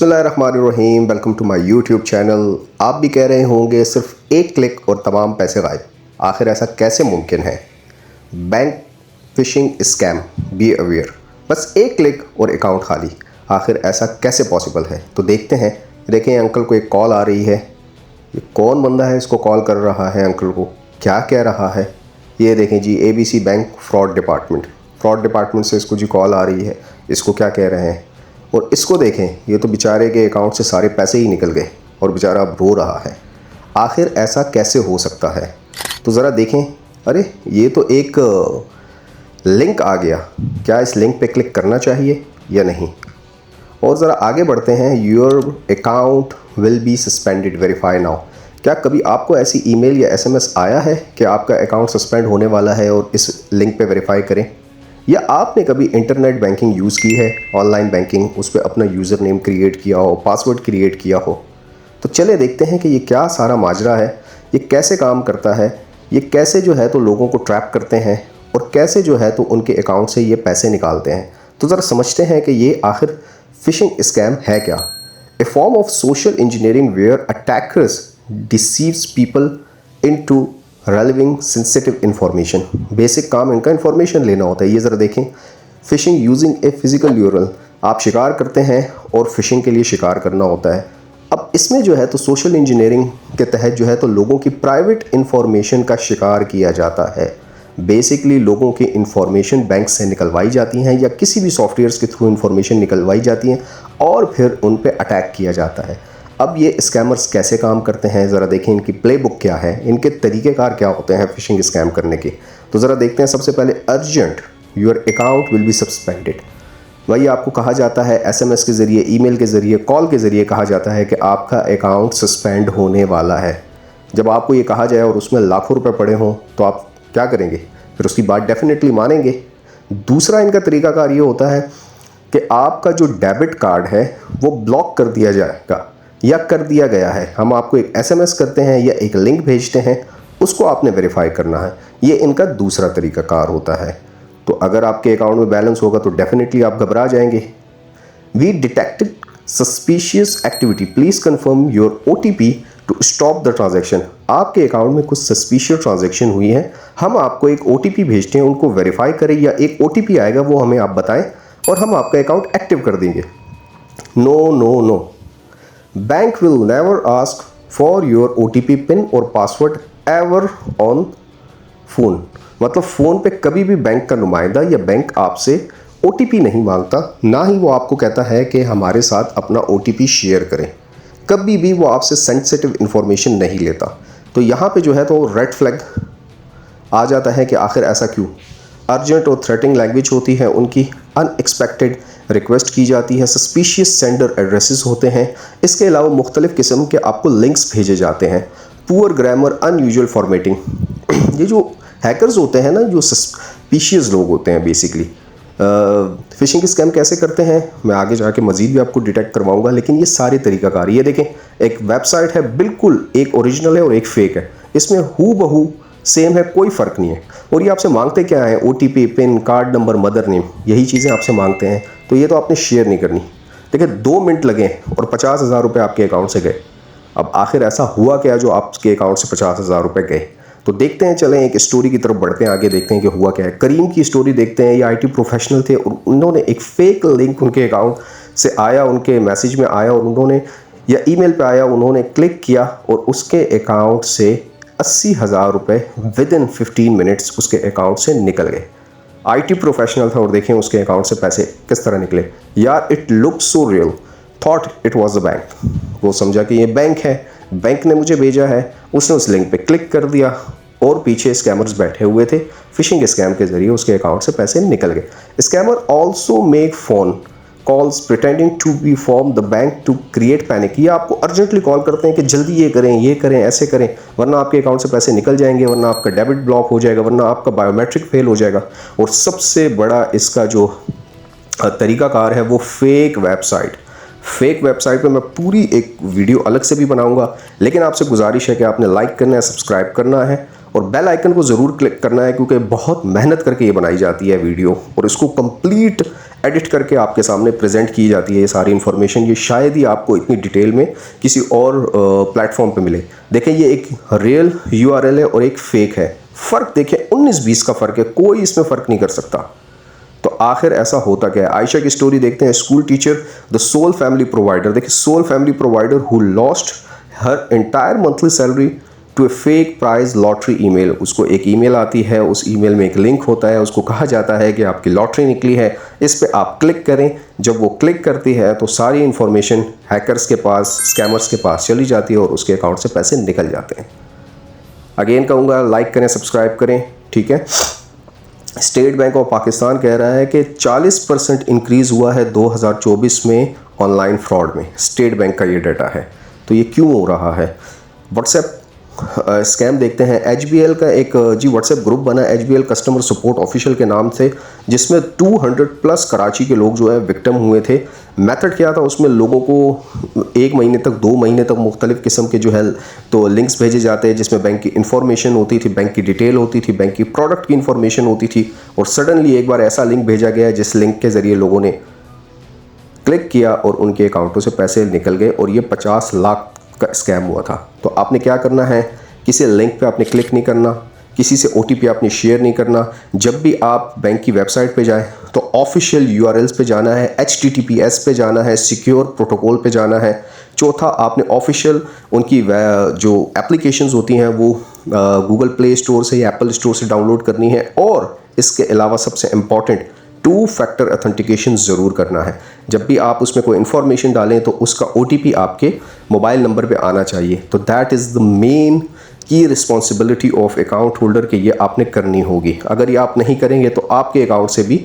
बिस्मिल्लाहिर्रहमानिर्रहीम। Welcome to my YouTube channel. आप भी कह रहे होंगे सिर्फ एक क्लिक और तमाम पैसे गायब, आखिर ऐसा कैसे मुमकिन है? Bank fishing scam, be aware. बस एक क्लिक और अकाउंट खाली, आखिर ऐसा कैसे पॉसिबल है? तो देखते हैं। देखें, अंकल को एक कॉल आ रही है। ये कौन बंदा है इसको कॉल कर रहा है? अंकल को क्या कह रहा है? ये देखें जी, ABC बैंक फ्रॉड डिपार्टमेंट से इसको जी कॉल आ रही है। इसको क्या कह रहे हैं? और इसको देखें, ये तो बेचारे के अकाउंट से सारे पैसे ही निकल गए और बेचारा अब रो रहा है। आखिर ऐसा कैसे हो सकता है? तो ज़रा देखें। अरे ये तो एक लिंक आ गया। क्या इस लिंक पे क्लिक करना चाहिए या नहीं? और ज़रा आगे बढ़ते हैं। Your account will be suspended, verify now. क्या कभी आपको ऐसी ईमेल या SMS आया है कि आपका अकाउंट सस्पेंड होने वाला है और इस लिंक पे वेरीफाई करें? या आपने कभी इंटरनेट बैंकिंग यूज़ की है, ऑनलाइन बैंकिंग, उस पर अपना यूज़र नेम क्रिएट किया हो, पासवर्ड क्रिएट किया हो? तो चले देखते हैं कि ये क्या सारा माजरा है, ये कैसे काम करता है, ये कैसे जो है तो लोगों को ट्रैप करते हैं और कैसे जो है तो उनके अकाउंट से ये पैसे निकालते हैं। तो ज़रा समझते हैं कि ये आखिर फिशिंग स्कैम है क्या। A form of social engineering where attackers deceives people into revealing sensitive information. Basic काम इनका इंफॉर्मेशन लेना होता है। ये ज़रा देखें, phishing using a physical URL. आप शिकार करते हैं और फ़िशिंग के लिए शिकार करना होता है। अब इसमें जो है तो सोशल इंजीनियरिंग के तहत जो है तो लोगों की प्राइवेट इंफॉर्मेशन का शिकार किया जाता है। बेसिकली लोगों की इंफॉर्मेशन बैंक से निकलवाई जाती हैं या किसी भी सॉफ्टवेयर्स के थ्रू इंफॉर्मेशन निकलवाई जाती हैं और फिर उन पे अटैक किया जाता है। अब ये स्कैमर्स कैसे काम करते हैं, ज़रा देखें। इनकी प्लेबुक क्या है, इनके तरीक़ेकार क्या होते हैं फ़िशिंग स्कैम करने के। तो ज़रा देखते हैं। सबसे पहले, urgent, your account will be suspended. वही आपको कहा जाता है SMS के ज़रिए, ईमेल के ज़रिए, कॉल के ज़रिए कहा जाता है कि आपका अकाउंट सस्पेंड होने वाला है। जब आपको ये कहा जाए और उसमें लाखों रुपए पड़े हों तो आप क्या करेंगे? फिर उसकी बात डेफिनेटली मानेंगे। दूसरा इनका तरीक़ाकार ये होता है कि आपका जो डेबिट कार्ड है वो ब्लॉक कर दिया जाएगा या कर दिया गया है। हम आपको एक SMS करते हैं या एक लिंक भेजते हैं, उसको आपने वेरीफाई करना है। ये इनका दूसरा तरीक़ाकार होता है। तो अगर आपके अकाउंट में बैलेंस होगा तो डेफिनेटली आप घबरा जाएंगे। We detected suspicious activity, please confirm your OTP to stop the transaction. आपके अकाउंट में कुछ सस्पिशियस ट्रांजैक्शन हुई है, हम आपको एक OTP भेजते हैं, उनको वेरीफाई करें या एक OTP आएगा वो हमें आप बताएं और हम आपका अकाउंट एक्टिव कर देंगे। No no no, bank will never ask for your OTP pin और पासवर्ड एवर ऑन फ़ोन। मतलब फ़ोन पे कभी भी बैंक का नुमाइंदा या बैंक आपसे OTP नहीं मांगता, ना ही वो आपको कहता है कि हमारे साथ अपना OTP शेयर करें। कभी भी वो आपसे सेंसिटिव इंफॉर्मेशन नहीं लेता। तो यहाँ पे जो है तो रेड फ्लैग आ जाता है कि आखिर ऐसा क्यों। अर्जेंट और थ्रेटिंग लैंग्वेज होती है उनकी, अनएक्सपेक्टेड रिक्वेस्ट की जाती है, सस्पिशियस सेंडर एड्रेसेस होते हैं। इसके अलावा मुख्तलिफ़ किस्म के आपको लिंक्स भेजे जाते हैं। Poor grammar, unusual formatting. ये जो हैकर्स होते हैं ना, जो सस्पिशियस लोग होते हैं बेसिकली, फ़िशिंग स्कैम कैसे करते हैं मैं आगे जाके मज़ीद भी आपको डिटेक्ट करवाऊंगा। लेकिन ये सारे तरीक़ाकार, ये देखें, एक वेबसाइट है, बिल्कुल एक ओरिजिनल है और एक फ़ेक है। इसमें हू बहू सेम है, कोई फ़र्क नहीं है। और ये आपसे मांगते क्या है? OTP, pin, card number, mother name, यही चीज़ें आपसे मांगते हैं। तो ये तो आपने शेयर नहीं करनी। देखिए, 2 मिनट लगे और 50,000 रुपये आपके अकाउंट से गए। अब आखिर ऐसा हुआ क्या जो आपके अकाउंट से 50,000 रुपये गए? तो देखते हैं, चलें एक स्टोरी की तरफ बढ़ते हैं, आगे देखते हैं कि हुआ क्या है। करीम की स्टोरी देखते हैं। ये IT प्रोफेशनल थे और उन्होंने एक फ़ेक लिंक उनके अकाउंट से आया, उनके मैसेज में आया और उन्होंने, या ईमेल पे आया, उन्होंने क्लिक किया और उसके अकाउंट से 80,000 रुपये विदिन 15 मिनट्स उसके अकाउंट से निकल गए। IT प्रोफेशनल था और देखें उसके अकाउंट से पैसे किस तरह निकले। यार, it look so real, thought it was the bank. वो समझा कि ये बैंक है, बैंक ने मुझे भेजा है। उसने उस लिंक पे क्लिक कर दिया और पीछे स्कैमर्स बैठे हुए थे। फिशिंग स्कैम के ज़रिए उसके अकाउंट से पैसे निकल गए। Scammer also make phone calls pretending to be from the bank to create panic. ये आपको अर्जेंटली कॉल करते हैं कि जल्दी ये करें, ऐसे करें, वरना आपके अकाउंट से पैसे निकल जाएंगे, वरना आपका डेबिट ब्लॉक हो जाएगा, वरना आपका बायोमेट्रिक फेल हो जाएगा। और सबसे बड़ा इसका जो तरीक़ाकार है वो फेक वेबसाइट पे मैं पूरी एक वीडियो अलग से भी बनाऊंगा। लेकिन आपसे गुजारिश है कि आपने लाइक करना है, सब्सक्राइब करना है और बेल आइकन को ज़रूर क्लिक करना है, क्योंकि बहुत मेहनत करके ये बनाई जाती है वीडियो, और इसको कंप्लीट एडिट करके आपके सामने प्रेजेंट की जाती है ये सारी इन्फॉर्मेशन। ये शायद ही आपको इतनी डिटेल में किसी और प्लेटफॉर्म पे मिले। देखें, ये एक रियल URL है और एक फेक है। फ़र्क देखें, 19-20 का फ़र्क है, कोई इसमें फ़र्क नहीं कर सकता। तो आखिर ऐसा होता क्या है? आयशा की स्टोरी देखते हैं। School teacher the sole family provider. देखिए, sole family provider who lost her entire monthly salary to a fake prize lottery email. उसको एक ईमेल आती है, उस ईमेल में एक लिंक होता है, उसको कहा जाता है कि आपकी लॉटरी निकली है, इस पे आप क्लिक करें। जब वो क्लिक करती है तो सारी इन्फॉर्मेशन हैकर्स के पास, स्कैमर्स के पास चली जाती है और उसके अकाउंट से पैसे निकल जाते हैं। अगेन कहूँगा, लाइक करें, सब्सक्राइब करें, ठीक है। स्टेट बैंक ऑफ पाकिस्तान कह रहा है कि 40% इंक्रीज़ हुआ है 2024 में ऑनलाइन फ्रॉड में। स्टेट बैंक का ये डाटा है। तो ये क्यों हो रहा है? व्हाट्सएप स्कैम देखते हैं। HBL का एक व्हाट्सएप ग्रुप बना, HBL कस्टमर सपोर्ट ऑफिशियल के नाम से, जिसमें 200+ कराची के लोग जो है विक्टिम हुए थे। मेथड क्या था उसमें? लोगों को 1 महीने तक, 2 महीने तक मुख्तलिफ किस्म के जो है तो लिंक्स भेजे जाते हैं, जिसमें बैंक की इन्फॉर्मेशन होती थी, बैंक की डिटेल होती थी, बैंक की प्रोडक्ट की इन्फॉर्मेशन होती थी। और सडनली एक बार ऐसा लिंक भेजा गया जिस लिंक के ज़रिए लोगों ने क्लिक किया और उनके अकाउंटों से पैसे निकल गए, और ये 50 लाख का स्कैम हुआ था। तो आपने क्या करना है? किसी लिंक पे आपने क्लिक नहीं करना, किसी से OTP आपने शेयर नहीं करना। जब भी आप बैंक की वेबसाइट पे जाएं तो ऑफिशियल URLs पे जाना है, HTTPS पे जाना है, सिक्योर प्रोटोकॉल पे जाना है। चौथा, आपने ऑफिशियल उनकी जो एप्लीकेशंस होती हैं वो गूगल प्ले स्टोर से या एप्पल स्टोर से डाउनलोड करनी है। और इसके अलावा सबसे इम्पॉर्टेंट, 2 फैक्टर ऑथेंटिकेशन ज़रूर करना है। जब भी आप उसमें कोई इन्फॉर्मेशन डालें तो उसका OTP आपके मोबाइल नंबर पे आना चाहिए। तो दैट इज़ द मेन की रिस्पॉन्सिबिलिटी ऑफ अकाउंट होल्डर के, ये आपने करनी होगी। अगर ये आप नहीं करेंगे तो आपके अकाउंट से भी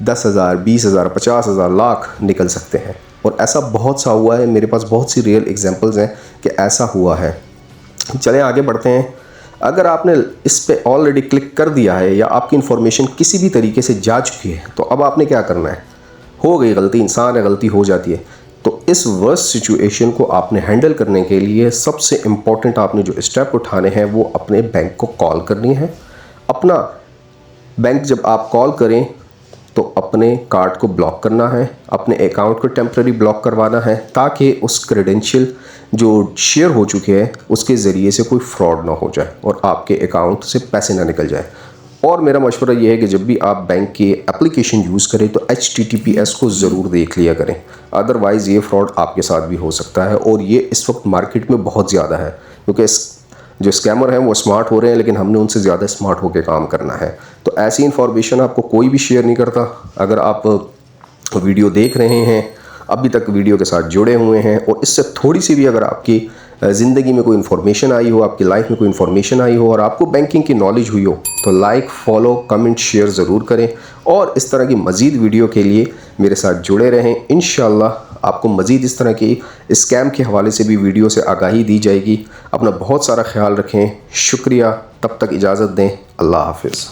10,000, 20,000, 50,000, लाख निकल सकते हैं। और ऐसा बहुत सा हुआ है, मेरे पास बहुत सी रियल एग्जांपल्स हैं कि ऐसा हुआ है। चलें आगे बढ़ते हैं। अगर आपने इस पे ऑलरेडी क्लिक कर दिया है या आपकी इन्फॉर्मेशन किसी भी तरीके से जा चुकी है, तो अब आपने क्या करना है? हो गई गलती, इंसान है, गलती हो जाती है। तो इस वर्स्ट सिचुएशन को आपने हैंडल करने के लिए सबसे इम्पॉर्टेंट आपने जो स्टेप उठाने हैं वो अपने बैंक को कॉल करनी है। अपना बैंक जब आप कॉल करें तो अपने कार्ड को ब्लॉक करना है, अपने अकाउंट को टेम्पररी ब्लॉक करवाना है, ताकि उस क्रेडेंशियल जो शेयर हो चुके हैं उसके ज़रिए से कोई फ्रॉड ना हो जाए और आपके अकाउंट से पैसे ना निकल जाए। और मेरा मशवरा ये है कि जब भी आप बैंक की एप्लीकेशन यूज़ करें तो HTTPS को ज़रूर देख लिया करें, अदरवाइज़ ये फ्रॉड आपके साथ भी हो सकता है। और ये इस वक्त मार्केट में बहुत ज़्यादा है, क्योंकि जो स्कैमर हैं वो स्मार्ट हो रहे हैं, लेकिन हमने उनसे ज़्यादा स्मार्ट होकर काम करना है। तो ऐसी इन्फॉर्मेशन आपको कोई भी शेयर नहीं करता। अगर आप वीडियो देख रहे हैं, अभी तक वीडियो के साथ जुड़े हुए हैं, और इससे थोड़ी सी भी अगर आपकी ज़िंदगी में कोई इन्फॉर्मेशन आई हो, आपकी लाइफ में कोई इन्फॉर्मेशन आई हो और आपको बैंकिंग की नॉलेज हुई हो, तो लाइक, फॉलो, कमेंट, शेयर ज़रूर करें। और इस तरह की मज़ीद वीडियो के लिए मेरे साथ जुड़े रहें। इंशाअल्लाह आपको मज़ीद इस तरह की स्कैम के हवाले से भी वीडियो से आगाही दी जाएगी। अपना बहुत सारा ख्याल रखें। शुक्रिया। तब तक इजाज़त दें। अल्लाह हाफ़िज़।